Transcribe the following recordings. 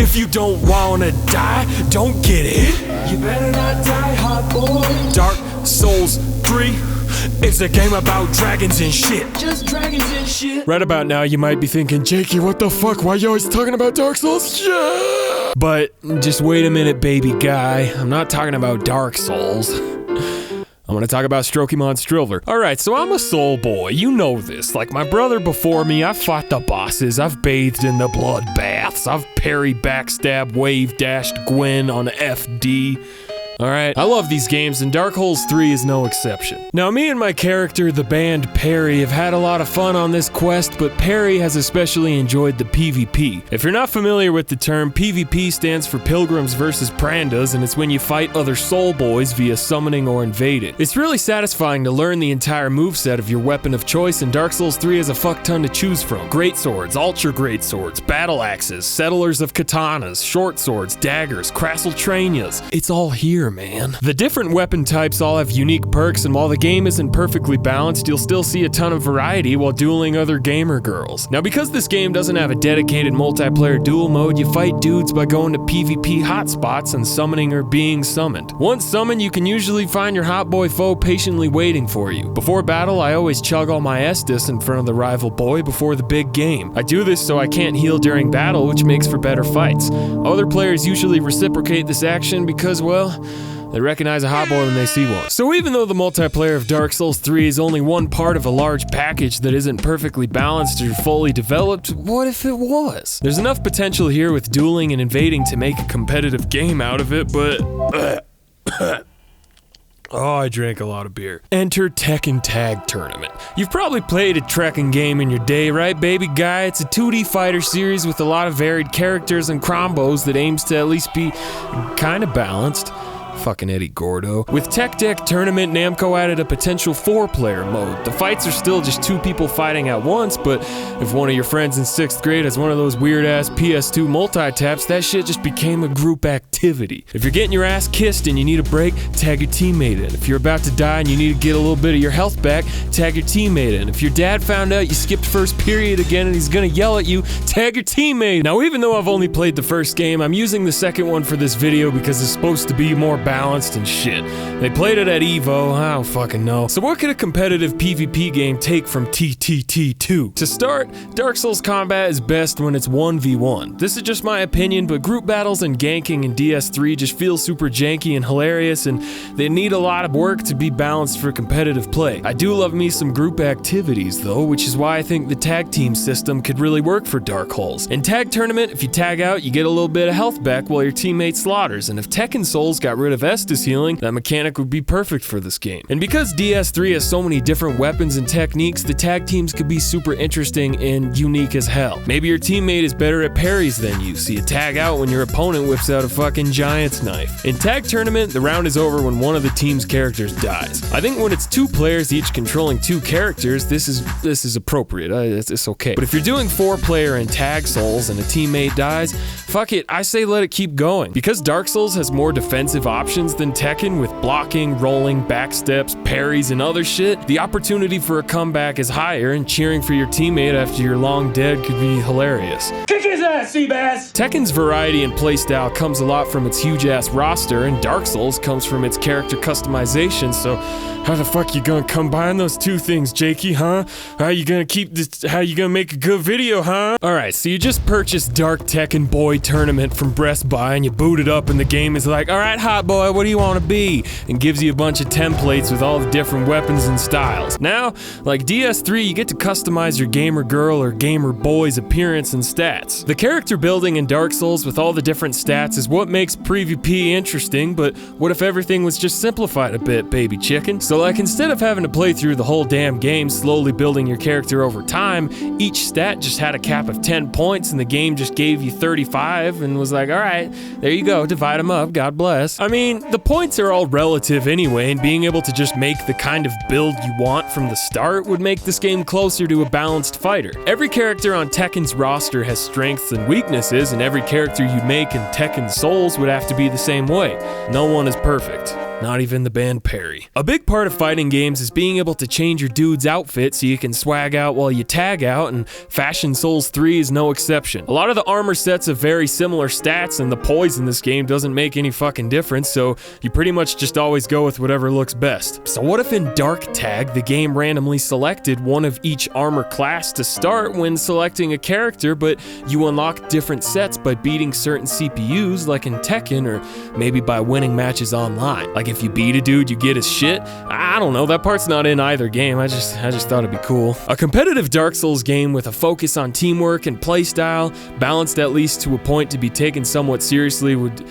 If you don't wanna die, don't get it. You better not die, hot boy. Dark Souls 3, it's a game about dragons and shit. Just dragons and shit. Right about now, you might be thinking, Jakey, what the fuck? Why are you always talking about Dark Souls? Yeah! But just wait a minute, baby guy. I'm not talking about Dark Souls. I'm gonna talk about Strokemon Strilver. Alright, so I'm a soul boy, you know this. Like my brother before me, I've fought the bosses, I've bathed in the bloodbaths, I've parry, backstab, wave, dashed Gwen on FD. Alright, I love these games and Dark Souls 3 is no exception. Now me and my character, the Band Parry, have had a lot of fun on this quest, but Parry has especially enjoyed the PvP. If you're not familiar with the term, PvP stands for Pilgrims vs. Prandas, and it's when you fight other soul boys via summoning or invading. It's really satisfying to learn the entire moveset of your weapon of choice, and Dark Souls 3 has a fuck ton to choose from. Great swords, ultra great swords, battle axes, settlers of katanas, short swords, daggers, Crasseltranias. It's all here, man. The different weapon types all have unique perks, and while the game isn't perfectly balanced, you'll still see a ton of variety while dueling other gamer girls. Now because this game doesn't have a dedicated multiplayer duel mode, you fight dudes by going to PvP hotspots and summoning or being summoned. Once summoned, you can usually find your hot boy foe patiently waiting for you. Before battle, I always chug all my Estus in front of the rival boy before the big game. I do this so I can't heal during battle, which makes for better fights. Other players usually reciprocate this action because, well, they recognize a hot boy when they see one. So even though the multiplayer of Dark Souls 3 is only one part of a large package that isn't perfectly balanced or fully developed, what if it was? There's enough potential here with dueling and invading to make a competitive game out of it, but oh, I drank a lot of beer. Enter Tekken Tag Tournament. You've probably played a Tekken game in your day, right, baby guy? It's a 2D fighter series with a lot of varied characters and combos that aims to at least be kinda balanced. Fucking Eddie Gordo. With Tekken Tag Tournament, Namco added a potential 4-player mode. The fights are still just 2 people fighting at once, but if one of your friends in 6th grade has one of those weird-ass PS2 multi-taps, that shit just became a group activity. If you're getting your ass kissed and you need a break, tag your teammate in. If you're about to die and you need to get a little bit of your health back, tag your teammate in. If your dad found out you skipped first period again and he's gonna yell at you, tag your teammate. Now, even though I've only played the first game, I'm using the second one for this video because it's supposed to be more balanced and shit. They played it at EVO, I don't fucking know. So what could a competitive PvP game take from TTT2? To start, Dark Souls combat is best when it's 1v1. This is just my opinion, but group battles and ganking in DS3 just feel super janky and hilarious, and they need a lot of work to be balanced for competitive play. I do love me some group activities though, which is why I think the tag team system could really work for Dark Souls. In Tag Tournament, if you tag out, you get a little bit of health back while your teammate slaughters, and if Tekken Souls got rid of Estus healing, that mechanic would be perfect for this game. And because DS3 has so many different weapons and techniques, the tag teams could be super interesting and unique as hell. Maybe your teammate is better at parries than you, so you tag out when your opponent whips out a fucking giant's knife. In Tag Tournament, the round is over when one of the team's characters dies. I think when it's 2 players each controlling 2 characters, this is appropriate, it's okay. But if you're doing 4-player in Tag Souls and a teammate dies, fuck it, I say let it keep going. Because Dark Souls has more defensive options than Tekken with blocking, rolling, backsteps, parries, and other shit, the opportunity for a comeback is higher, and cheering for your teammate after you're long dead could be hilarious. Kick his ass, Seabass! Tekken's variety and playstyle comes a lot from its huge-ass roster, and Dark Souls comes from its character customization, so how the fuck you gonna combine those 2 things, Jakey, huh? How you gonna make a good video, huh? Alright, so you just purchased Dark Tekken Boy Tournament from Best Buy, and you boot it up, and the game is like, alright, hot boy, what do you want to be? And gives you a bunch of templates with all the different weapons and styles. Now, like DS3, you get to customize your gamer girl or gamer boy's appearance and stats. The character building in Dark Souls with all the different stats is what makes PvP interesting, but what if everything was just simplified a bit, baby chicken? So like, instead of having to play through the whole damn game slowly building your character over time, each stat just had a cap of 10 points and the game just gave you 35 and was like, alright, there you go, divide them up, God bless. I mean, the points are all relative anyway, and being able to just make the kind of build you want from the start would make this game closer to a balanced fighter. Every character on Tekken's roster has strengths and weaknesses, and every character you make in Tekken Souls would have to be the same way. No one is perfect. Not even the Band Parry. A big part of fighting games is being able to change your dude's outfit so you can swag out while you tag out, and Fashion Souls 3 is no exception. A lot of the armor sets have very similar stats, and the poise in this game doesn't make any fucking difference, so you pretty much just always go with whatever looks best. So what if in Dark Tag, the game randomly selected one of each armor class to start when selecting a character, but you unlock different sets by beating certain CPUs like in Tekken, or maybe by winning matches online? Like if you beat a dude, you get his shit? I don't know, that part's not in either game. I just thought it'd be cool. A competitive Dark Souls game with a focus on teamwork and playstyle, balanced at least to a point to be taken somewhat seriously, would...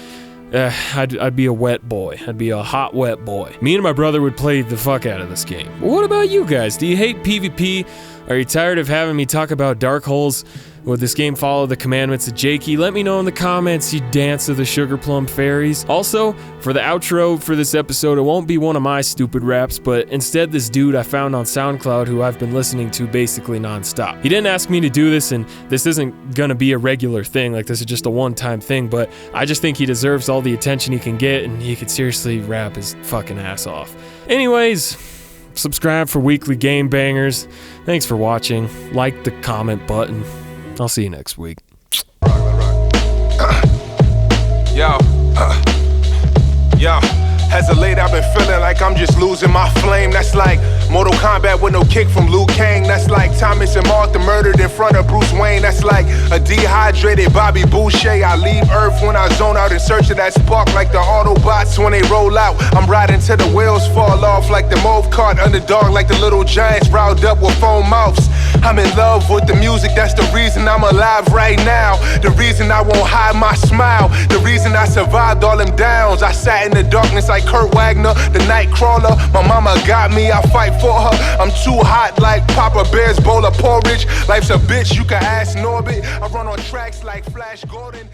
I'd be a wet boy. I'd be a hot wet boy. Me and my brother would play the fuck out of this game. But what about you guys? Do you hate PvP? Are you tired of having me talk about dark holes? Would this game follow the commandments of Jakey? Let me know in the comments, you dance of the sugar plum fairies. Also, for the outro for this episode, it won't be one of my stupid raps, but instead this dude I found on SoundCloud who I've been listening to basically nonstop. He didn't ask me to do this, and this isn't gonna be a regular thing, like this is just a one-time thing, but I just think he deserves all the attention he can get, and he could seriously rap his fucking ass off. Anyways, subscribe for weekly game bangers. Thanks for watching. Like the comment button. I'll see you next week. Yo, as of late I've been feeling like I'm just losing my flame. That's like Mortal Kombat with no kick from Liu Kang. That's like Thomas and Martha murdered in front of Bruce Wayne. That's like a dehydrated Bobby Boucher. I leave Earth when I zone out in search of that spark, like the Autobots when they roll out. I'm riding till the wheels fall off, like the mauve cart underdog, like the little giants riled up with foam mouths. I'm in love with the music, that's the reason I'm alive right now. The reason I won't hide my smile. The reason I survived all them downs. I sat in the darkness like Kurt Wagner, the night crawler. My mama got me, I fight for her. I'm too hot like Papa Bear's bowl of porridge. Life's a bitch, you can ask Norbit. I run on tracks like Flash Gordon.